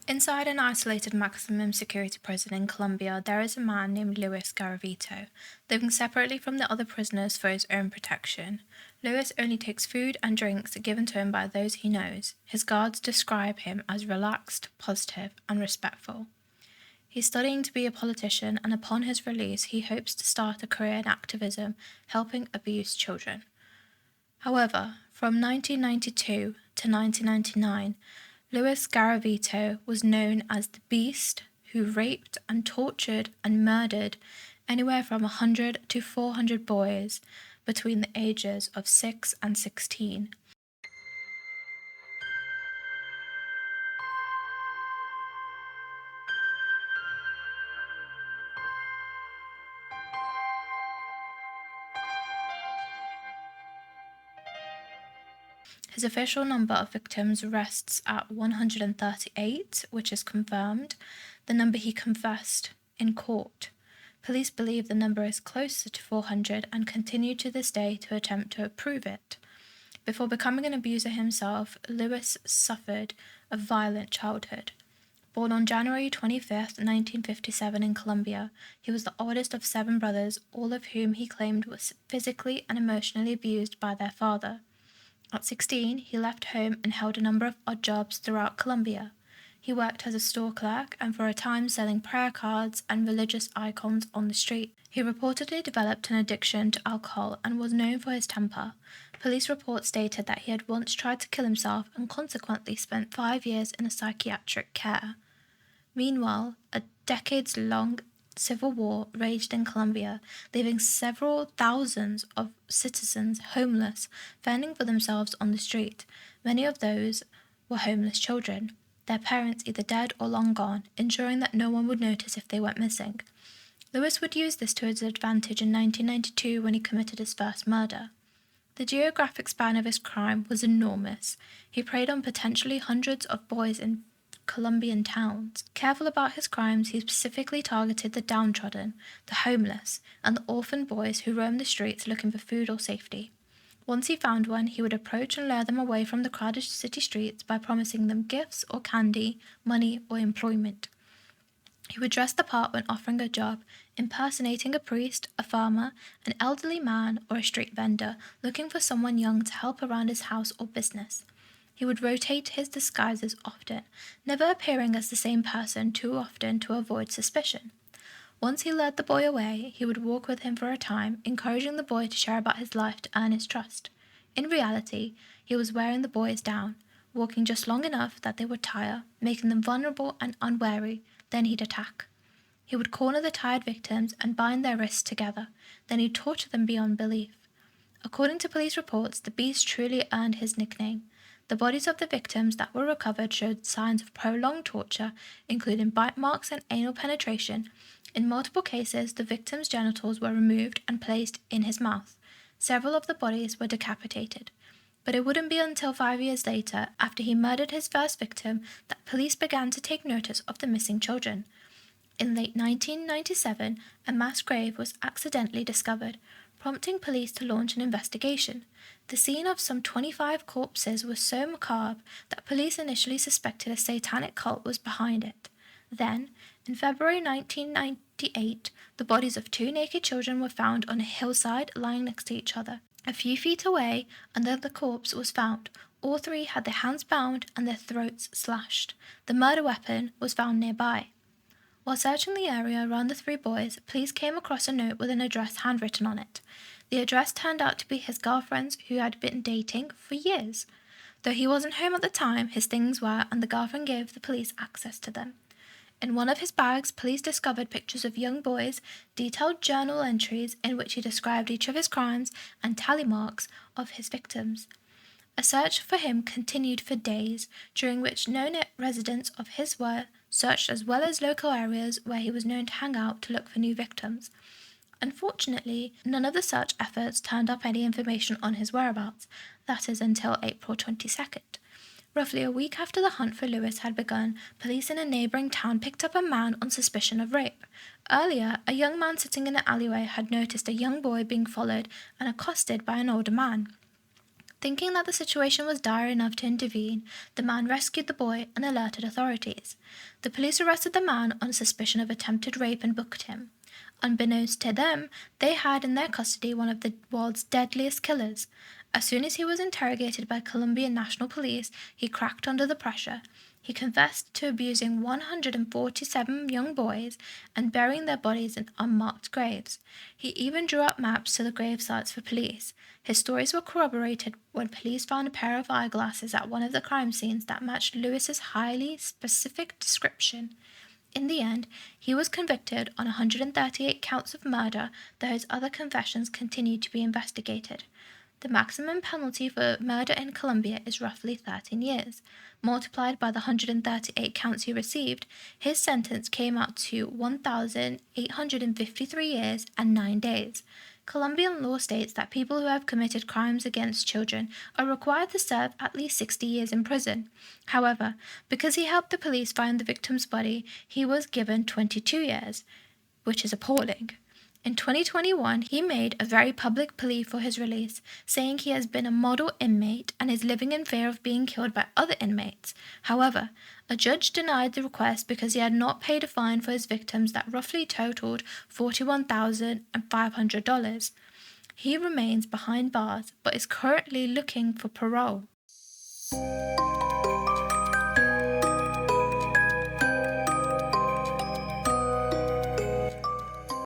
Inside an isolated maximum security prison in Colombia, there is a man named Luis Garavito, living separately from the other prisoners for his own protection. Luis only takes food and drinks given to him by those he knows. His guards describe him as relaxed, positive, and respectful. He's studying to be a politician, and upon his release, he hopes to start a career in activism, helping abused children. However, from 1992 to 1999, Luis Garavito was known as the Beast, who raped and tortured and murdered anywhere from 100 to 400 boys between the ages of 6 and 16. His official number of victims rests at 138, which is confirmed, the number he confessed in court. Police believe the number is closer to 400 and continue to this day to attempt to prove it. Before becoming an abuser himself, Luis suffered a violent childhood. Born on January 25, 1957 in Colombia, he was the oldest of 7 brothers, all of whom he claimed was physically and emotionally abused by their father. At 16, he left home and held a number of odd jobs throughout Colombia. He worked as a store clerk and for a time selling prayer cards and religious icons on the street. He reportedly developed an addiction to alcohol and was known for his temper. Police reports stated that he had once tried to kill himself and consequently spent 5 years in a psychiatric care. Meanwhile, a decades-long civil war raged in Colombia, leaving several thousands of citizens homeless, fending for themselves on the street. Many of those were homeless children, their parents either dead or long gone, ensuring that no one would notice if they went missing. Luis would use this to his advantage in 1992 when he committed his first murder. The geographic span of his crime was enormous. He preyed on potentially hundreds of boys in Colombian towns. Careful about his crimes, he specifically targeted the downtrodden, the homeless, and the orphan boys who roamed the streets looking for food or safety. Once he found one, he would approach and lure them away from the crowded city streets by promising them gifts or candy, money, or employment. He would dress the part when offering a job, impersonating a priest, a farmer, an elderly man, or a street vendor, looking for someone young to help around his house or business. He would rotate his disguises often, never appearing as the same person too often to avoid suspicion. Once he lured the boy away, he would walk with him for a time, encouraging the boy to share about his life to earn his trust. In reality, he was wearing the boys down, walking just long enough that they would tire, making them vulnerable and unwary, then he'd attack. He would corner the tired victims and bind their wrists together, then he'd torture them beyond belief. According to police reports, the Beast truly earned his nickname. The bodies of the victims that were recovered showed signs of prolonged torture, including bite marks and anal penetration. In multiple cases, the victims' genitals were removed and placed in his mouth. Several of the bodies were decapitated. But it wouldn't be until 5 years later, after he murdered his first victim, that police began to take notice of the missing children. In late 1997, a mass grave was accidentally discovered, prompting police to launch an investigation. The scene of some 25 corpses was so macabre that police initially suspected a satanic cult was behind it. Then, in February 1998, the bodies of 2 naked children were found on a hillside lying next to each other. A few feet away, another corpse was found. All 3 had their hands bound and their throats slashed. The murder weapon was found nearby. While searching the area around the 3 boys, police came across a note with an address handwritten on it. The address turned out to be his girlfriend's, who had been dating for years. Though he wasn't home at the time, his things were, and the girlfriend gave the police access to them. In one of his bags, police discovered pictures of young boys, detailed journal entries in which he described each of his crimes, and tally marks of his victims. A search for him continued for days, during which known residents of his were searched as well as local areas where he was known to hang out to look for new victims. Unfortunately, none of the search efforts turned up any information on his whereabouts, that is until April 22nd. Roughly a week after the hunt for Luis had begun, police in a neighbouring town picked up a man on suspicion of rape. Earlier, a young man sitting in an alleyway had noticed a young boy being followed and accosted by an older man. Thinking that the situation was dire enough to intervene, the man rescued the boy and alerted authorities. The police arrested the man on suspicion of attempted rape and booked him. Unbeknownst to them, they had in their custody one of the world's deadliest killers. As soon as he was interrogated by Colombian National Police, he cracked under the pressure. He confessed to abusing 147 young boys and burying their bodies in unmarked graves. He even drew up maps to the grave sites for police. His stories were corroborated when police found a pair of eyeglasses at one of the crime scenes that matched Lewis's highly specific description. In the end, he was convicted on 138 counts of murder, though his other confessions continued to be investigated. The maximum penalty for murder in Colombia is roughly 13 years. Multiplied by the 138 counts he received, his sentence came out to 1,853 years and 9 days. Colombian law states that people who have committed crimes against children are required to serve at least 60 years in prison. However, because he helped the police find the victim's body, he was given 22 years, which is appalling. In 2021, he made a very public plea for his release, saying he has been a model inmate and is living in fear of being killed by other inmates. However, a judge denied the request because he had not paid a fine for his victims that roughly totaled $41,500. He remains behind bars but is currently looking for parole.